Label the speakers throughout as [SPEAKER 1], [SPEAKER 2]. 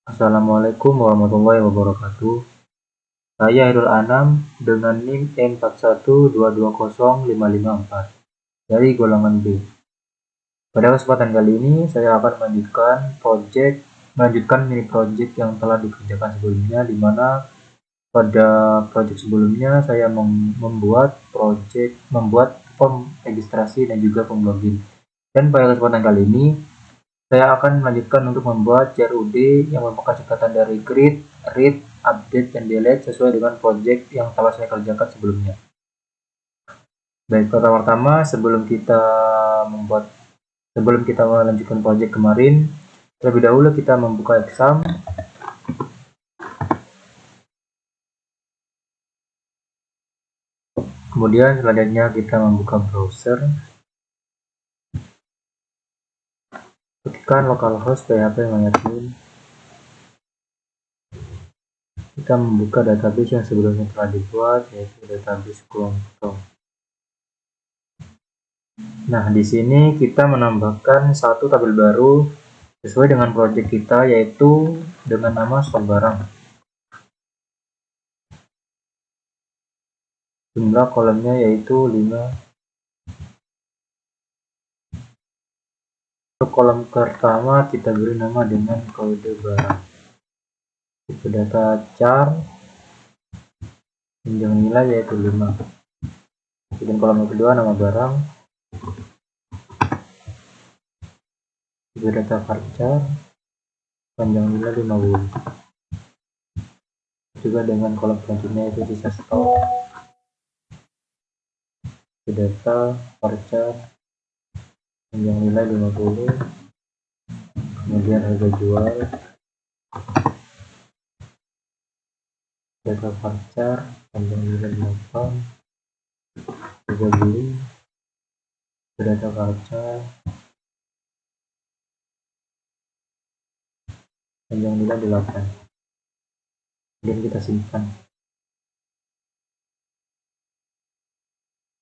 [SPEAKER 1] Assalamualaikum warahmatullahi wabarakatuh. Saya Hairul Anam dengan NIM N412205554 dari golongan B. Pada kesempatan kali ini saya akan melanjutkan mini project yang telah dikerjakan sebelumnya, di mana pada project sebelumnya saya membuat form registrasi dan juga form login. Dan pada kesempatan kali ini saya akan melanjutkan untuk membuat CRUD yang merupakan singkatan dari create, read, update, dan delete sesuai dengan project yang telah saya kerjakan sebelumnya. Baik, pertama-tama sebelum kita melanjutkan project kemarin, terlebih dahulu kita membuka exam. Kemudian selanjutnya kita membuka browser. Ketikkan localhost php-admin. Kita membuka database yang sebelumnya telah dibuat, yaitu database Chrome. Nah, di sini kita menambahkan satu tabel baru sesuai dengan project kita, yaitu dengan nama stok barang. Jumlah kolomnya yaitu 5. Untuk kolom pertama kita beri nama dengan kode barang. Tipe data char, panjang nilai yaitu 5. Dan kolom kedua nama barang. Tipe data varchar, panjang nilai 50. Juga dengan kolom selanjutnya yaitu sisa stok. Tipe data varchar, panjang nilai 50. Kemudian harga jual. Data varchar, panjang nilai 8. Harga beli. Data varchar, panjang nilai 8. Kemudian kita simpan.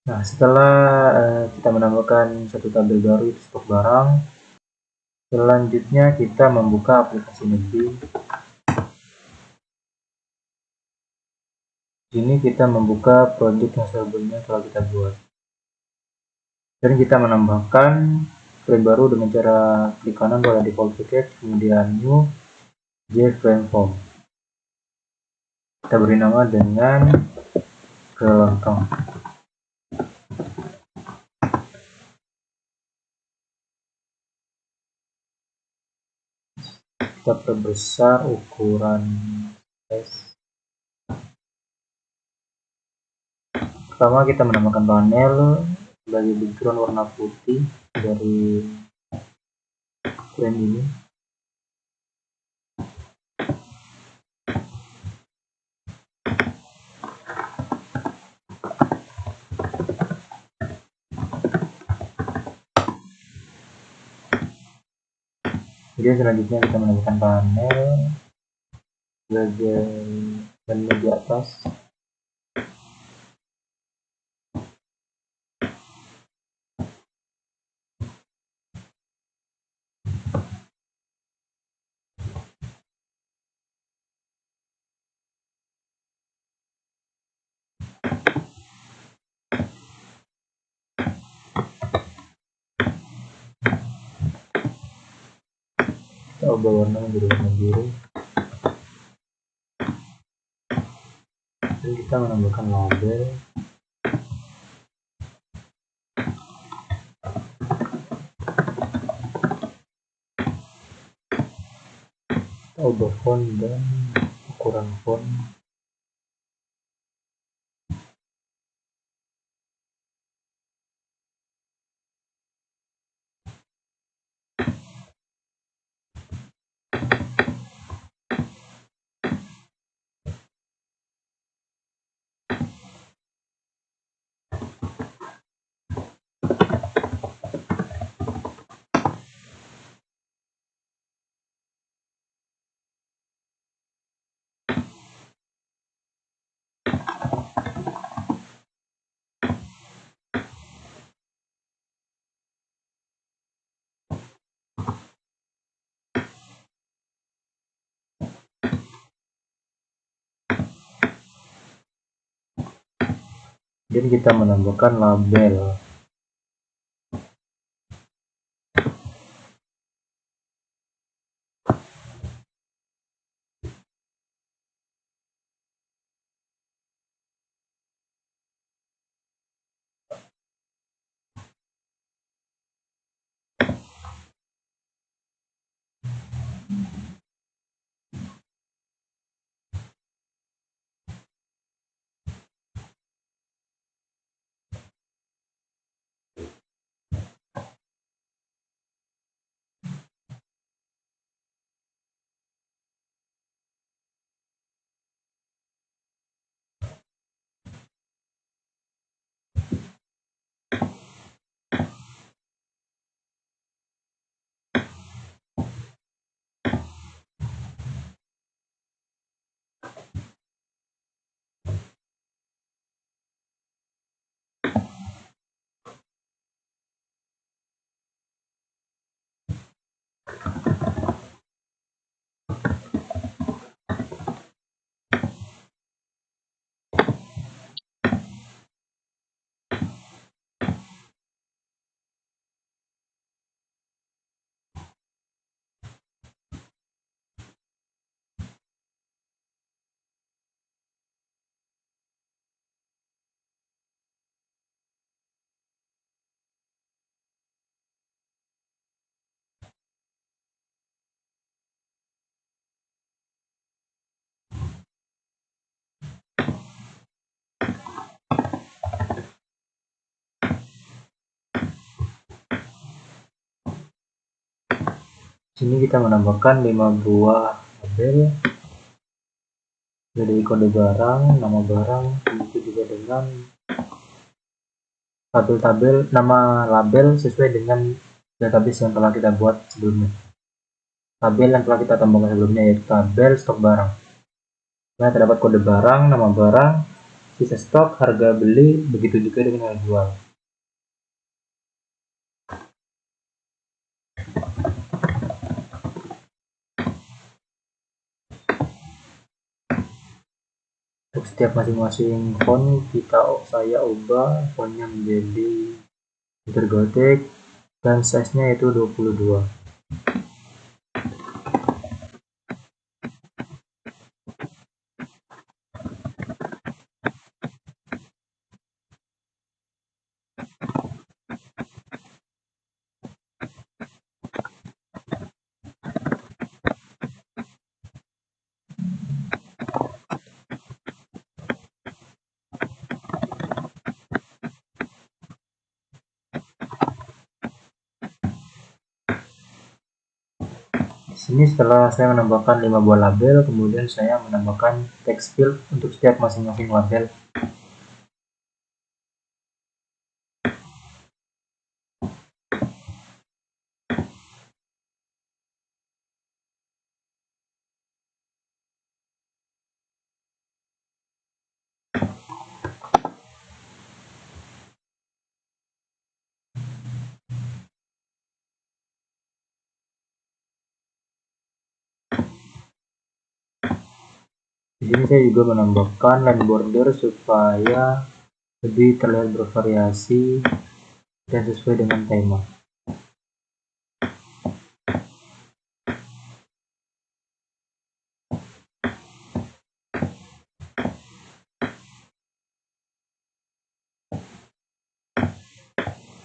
[SPEAKER 1] Nah, setelah kita menambahkan satu tabel baru, itu stok barang, selanjutnya kita membuka aplikasi negeri. Ini kita membuka project yang sebelumnya telah kita buat. Dan kita menambahkan frame baru dengan cara klik kanan pada default package, kemudian new JFrame form. Kita beri nama dengan kelontong. Kita perbesar ukuran size. Pertama kita menambahkan panel sebagai background warna putih dari frame ini. Kemudian selanjutnya kita menambahkan panel sebagai menu di atas. Kita ubah warna menjadi warna biru. Dan kita menambahkan label. Kita ubah font dan ukuran font. Kemudian kita menambahkan label. Sini kita menambahkan 5 buah label dari kode barang, nama barang, begitu juga dengan tabel nama label sesuai dengan database yang telah kita buat sebelumnya. Tabel yang telah kita tambahkan sebelumnya yaitu tabel stok barang. Nah, terdapat kode barang, nama barang, sisa stok, harga beli, begitu juga dengan harga jual. Untuk setiap masing-masing font saya ubah fontnya menjadi Intergothic dan size-nya itu 22. Di sini setelah saya menambahkan 5 buah label, kemudian saya menambahkan text field untuk setiap masing-masing label. Di sini saya juga menambahkan line border supaya lebih terlihat bervariasi dan sesuai dengan tema.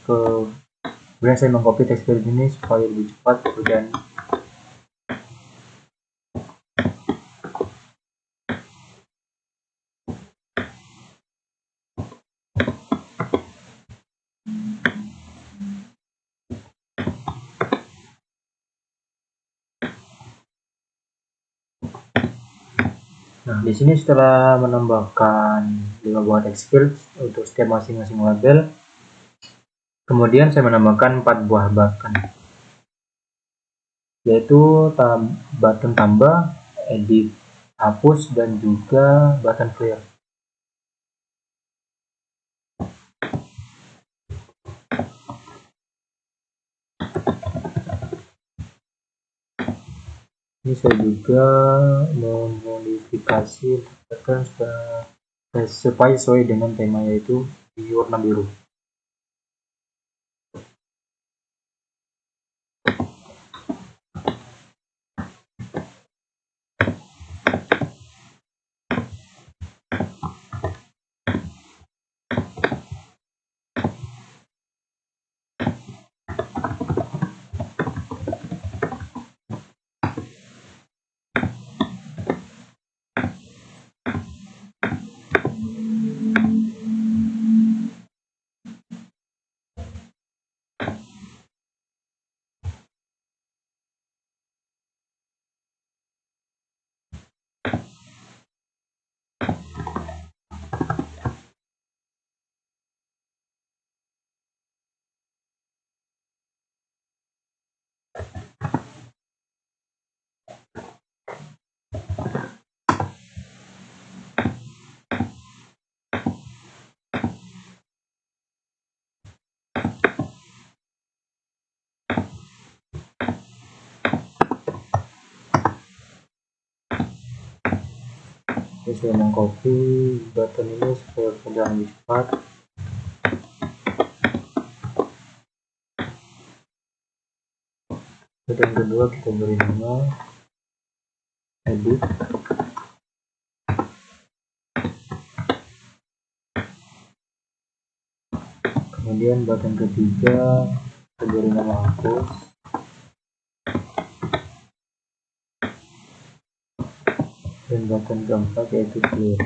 [SPEAKER 1] Kemudian saya mengcopy text field ini supaya lebih cepat pekerjaan. Nah, di sini setelah menambahkan 5 buah text field untuk setiap masing-masing label, kemudian saya menambahkan 4 buah button, yaitu button tambah, edit, hapus, dan juga button clear. Ini saya juga memodifikasi button supaya sesuai dengan tema, yaitu di warna biru. Saya mengcopy button ini supaya kerjaan lebih cepat. Dan kedua kita beri nama edit. Kemudian button ketiga kita beri nama hapus. Dan button keempat yaitu clear.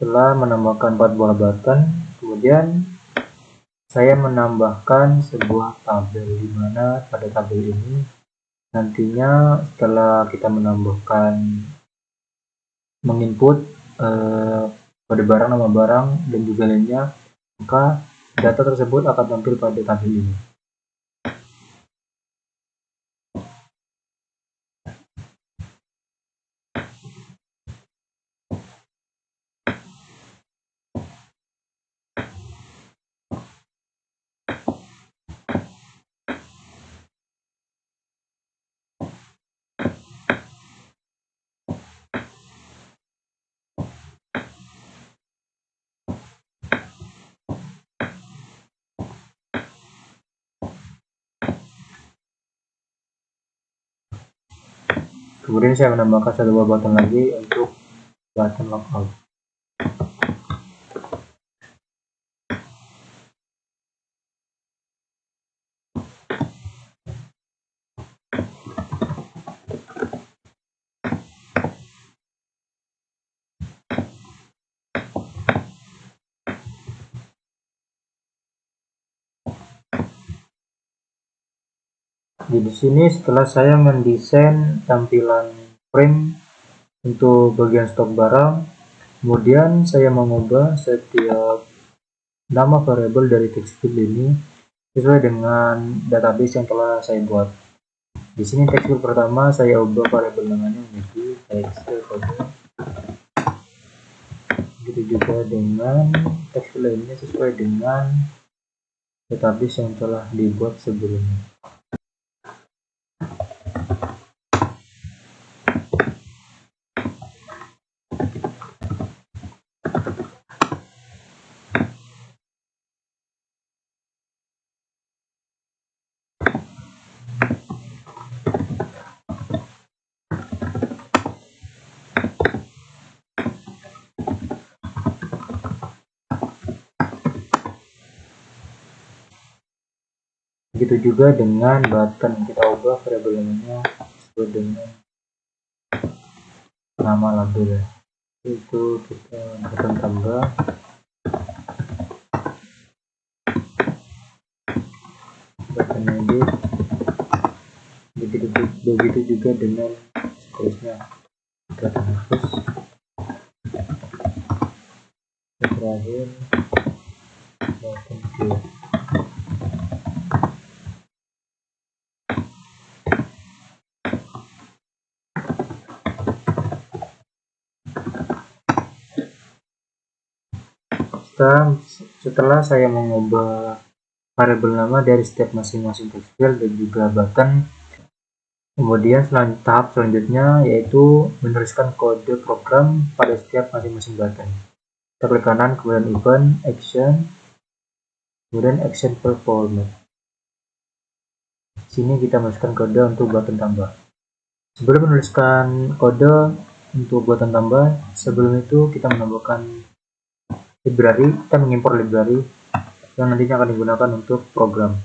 [SPEAKER 1] Setelah menambahkan 4 buah button, kemudian saya menambahkan sebuah tabel, di mana pada tabel ini nantinya setelah kita menginput pada barang, nama barang, dan juga lainnya, maka data tersebut akan tampil pada tabel ini. Kemudian saya menambahkan satu buah button lagi untuk button logout. Di sini setelah saya mendesain tampilan frame untuk bagian stok barang, kemudian saya mengubah setiap nama variabel dari text field ini sesuai dengan database yang telah saya buat. Di sini text field pertama saya ubah variabel namanya menjadi text kode. Begitu juga dengan text field lainnya sesuai dengan database yang telah dibuat sebelumnya. Begitu juga dengan button, kita ubah variabel namanya sesuai dengan nama label, itu kita button tambah. Button edit, begitu juga dengan seterusnya, button hapus, terakhir button clear. setelah saya mengubah variabel nama dari setiap masing-masing text field dan juga button, kemudian tahap selanjutnya yaitu menuliskan kode program pada setiap masing-masing button. Kita klik kanan, kemudian event, action, kemudian action performed. Sini kita menuliskan kode untuk button tambah. Sebelum menuliskan kode untuk button tambah, sebelum itu kita menambahkan library, kita mengimpor library yang nantinya akan digunakan untuk program.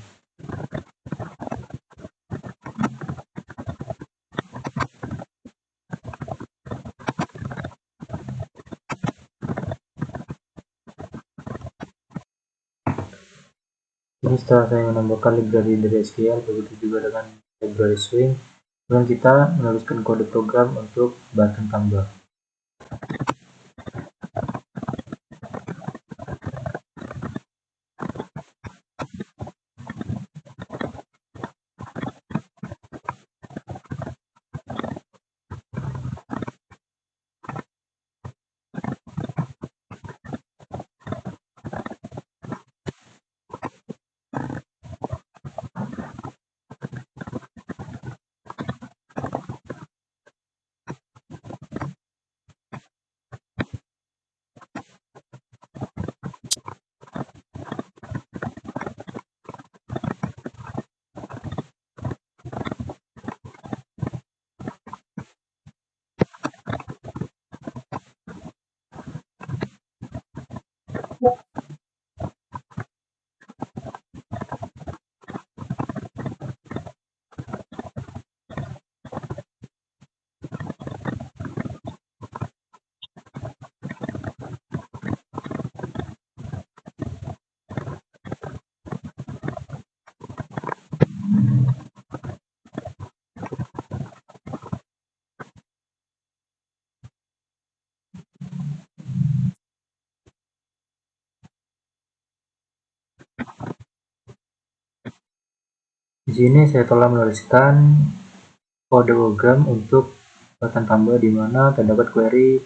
[SPEAKER 1] Ini setelah saya menambahkan library dari SQL, begitu juga dengan library swing, kemudian kita menuliskan kode program untuk button tambah. Di sini saya telah menuliskan kode program untuk button tambah di mana terdapat query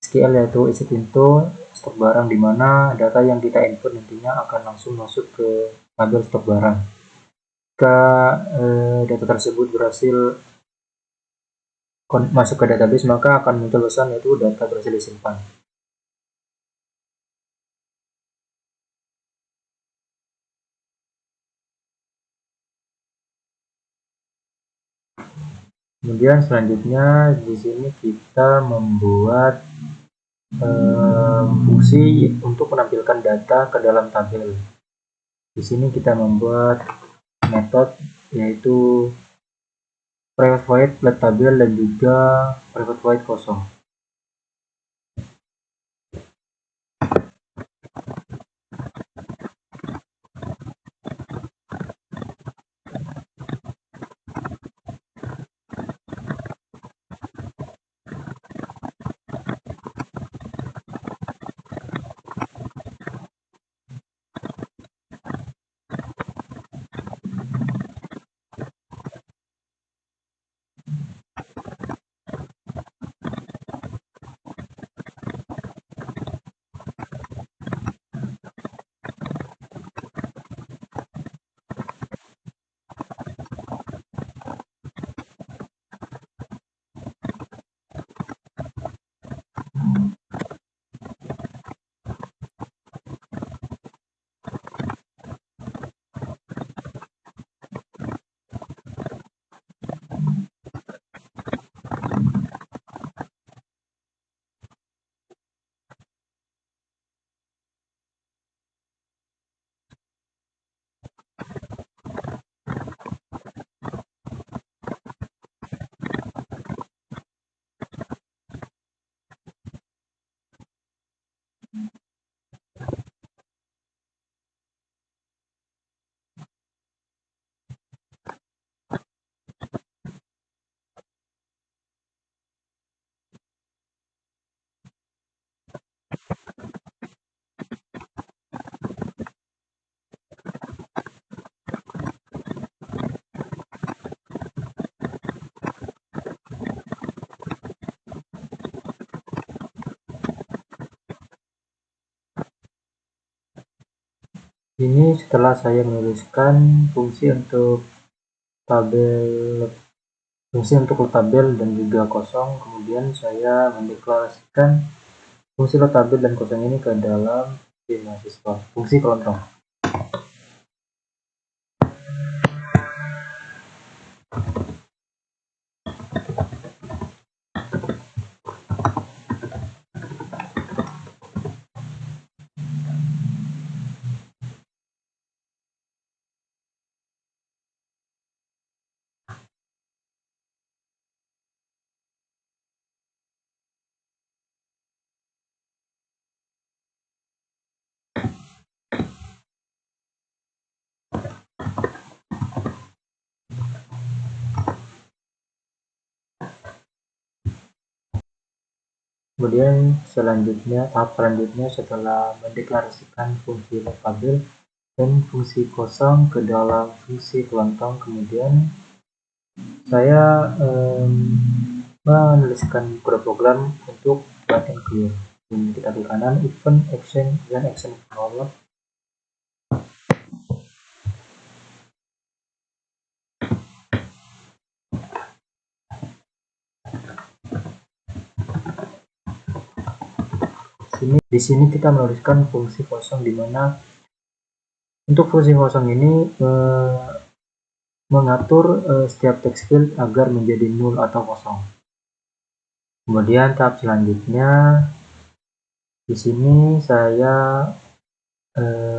[SPEAKER 1] SQL yaitu isInt info stok barang, di mana data yang kita input nantinya akan langsung masuk ke tabel stok barang. Jika data tersebut berhasil masuk ke database, maka akan muncul pesan yaitu data berhasil disimpan. Kemudian selanjutnya di sini kita membuat fungsi untuk menampilkan data ke dalam tabel. Di sini kita membuat metode yaitu private void let tabel dan juga private void kosong. Ini setelah saya menuliskan fungsi untuk tabel dan juga kosong, kemudian saya mendeklarasikan fungsi tabel dan kosong ini ke dalam mahasiswa, fungsi kelontong. Kemudian tahap selanjutnya setelah mendeklarasikan fungsi tabel dan fungsi kosong ke dalam fungsi kelontong, kemudian saya menuliskan program untuk buat and clear. Ini kita klik kanan, event, action, dan action forward. Di sini kita menuliskan fungsi kosong, di mana untuk fungsi kosong ini mengatur setiap text field agar menjadi null atau kosong. Kemudian tahap selanjutnya di sini saya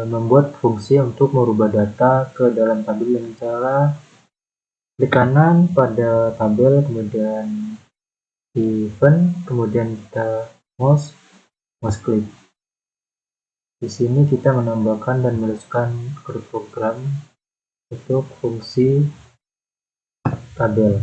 [SPEAKER 1] membuat fungsi untuk merubah data ke dalam tabel dengan cara klik kanan pada tabel, kemudian event, kemudian kita mouse klik. Di sini kita menambahkan dan menuliskan kode program untuk fungsi tabel.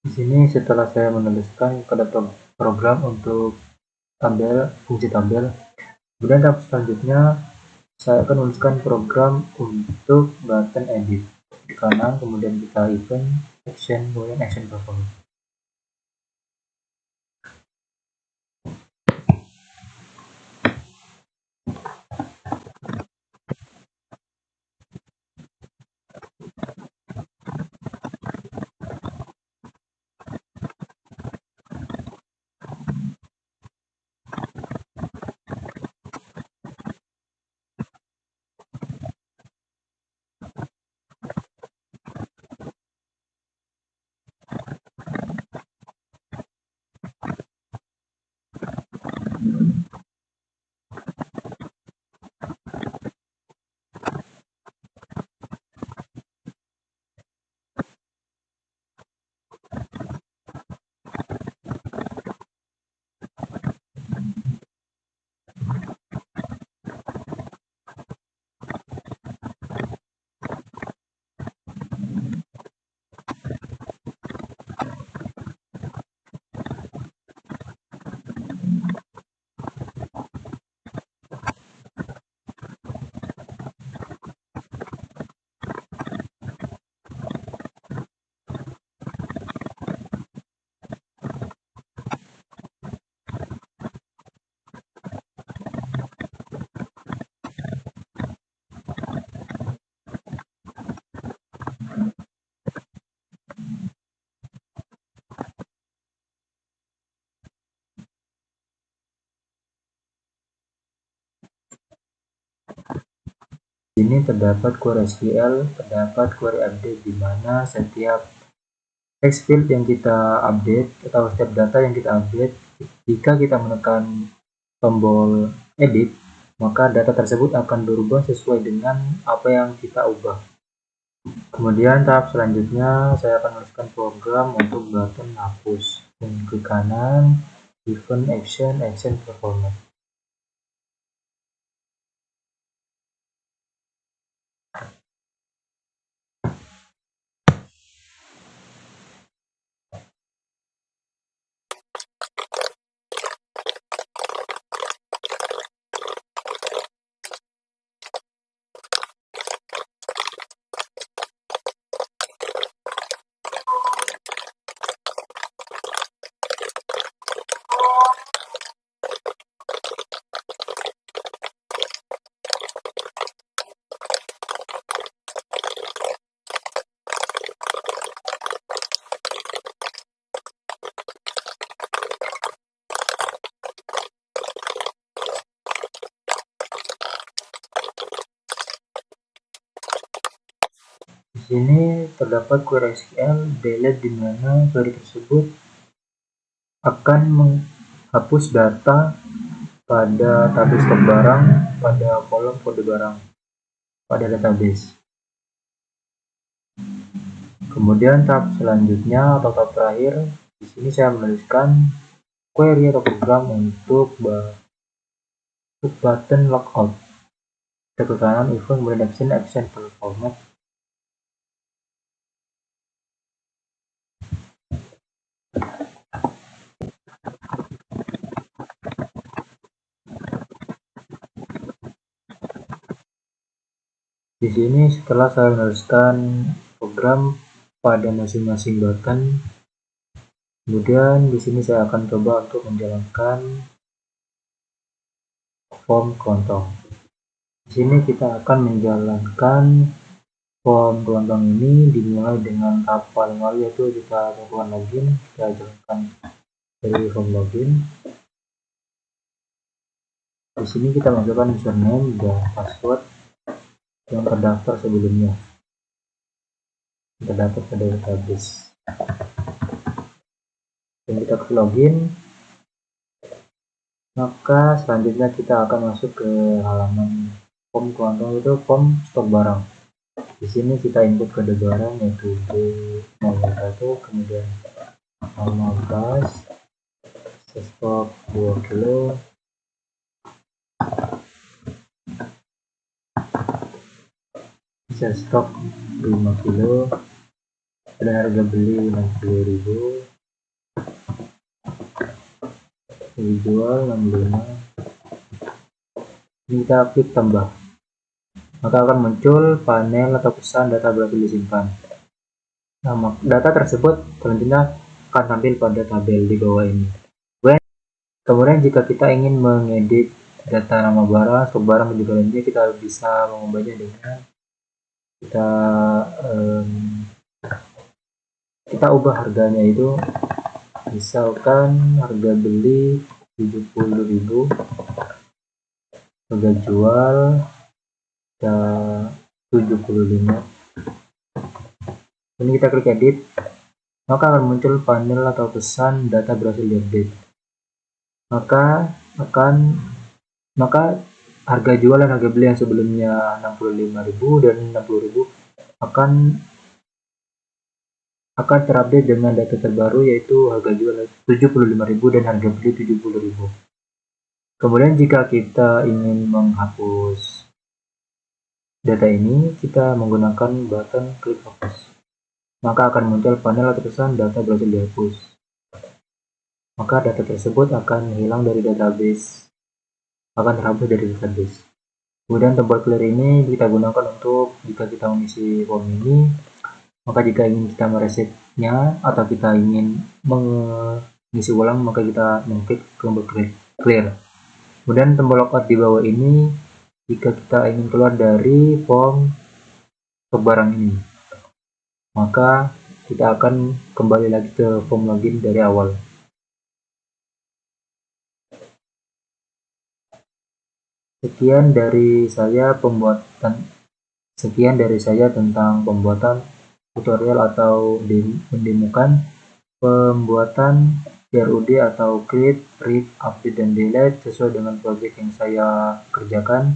[SPEAKER 1] Di sini setelah saya menuliskan kode program untuk fungsi tabel, kemudian tahap selanjutnya saya akan menuliskan program untuk button edit. Di kanan, kemudian kita event, action, kemudian action perform. Di sini terdapat query SQL, terdapat query update, di mana setiap text field yang kita update atau setiap data yang kita update, jika kita menekan tombol edit, maka data tersebut akan berubah sesuai dengan apa yang kita ubah. Kemudian tahap selanjutnya saya akan menuliskan program untuk button hapus. Klik kanan, event action performance. Di sini terdapat query SQL delete, di mana query tersebut akan menghapus data pada tabel stok barang pada kolom kode barang pada database. Kemudian tahap selanjutnya atau tahap terakhir, di sini saya menuliskan query atau program untuk button logout. Kita ke kanan, event, kemudian action performance. Di sini setelah saya menuliskan program pada masing-masing button, kemudian di sini saya akan coba untuk menjalankan form kelontong. Di sini kita akan menjalankan form kelontong ini dimulai dengan tahap paling awal, yaitu kita lakukan login. Kita jalankan dari form login. Di sini kita masukkan username dan password yang terdaftar sebelumnya, terdapat pada database. Dan kita klik login, maka selanjutnya kita akan masuk ke halaman form kelontong, itu form stok barang. Di sini kita input kode barang yaitu B01, kemudian 15, stok 2 kilo, bisa stok 5 kilo, dan harga beli 60.000, dijual 65. Ini kita klik tambah, maka akan muncul panel atau pesan data berhasil disimpan. Nah, data tersebut selanjutnya akan tampil pada tabel di bawah ini. Kemudian jika kita ingin mengedit data nama barang, stok barang, dan juga lainnya, kita bisa mengubahnya dengan kita ubah harganya, itu misalkan harga beli 70.000, harga jual 75. Ini kita klik edit, maka akan muncul panel atau pesan data berhasil diupdate. Maka harga jual dan harga beli yang sebelumnya 65.000 dan 60.000 akan terupdate dengan data terbaru, yaitu harga jual 75.000 dan harga beli 70.000. Kemudian jika kita ingin menghapus data ini, kita menggunakan button klik hapus, maka akan muncul panel atau pesan data berhasil dihapus. Maka data tersebut akan hilang dari database, akan terhapus dari database. Kemudian tombol clear ini kita gunakan untuk jika kita mengisi form ini, maka jika ingin kita meresetnya atau kita ingin mengisi ulang, maka kita mengklik tombol clear. Kemudian tombol logout di bawah ini jika kita ingin keluar dari form stok barang ini, maka kita akan kembali lagi ke form login dari awal. Sekian dari saya pembuatan Sekian dari saya tentang pembuatan tutorial atau mendemokan pembuatan CRUD atau create, read, update, dan delete sesuai dengan project yang saya kerjakan.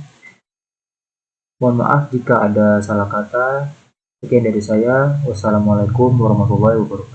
[SPEAKER 1] Mohon maaf jika ada salah kata. Sekian dari saya. Wassalamualaikum warahmatullahi wabarakatuh.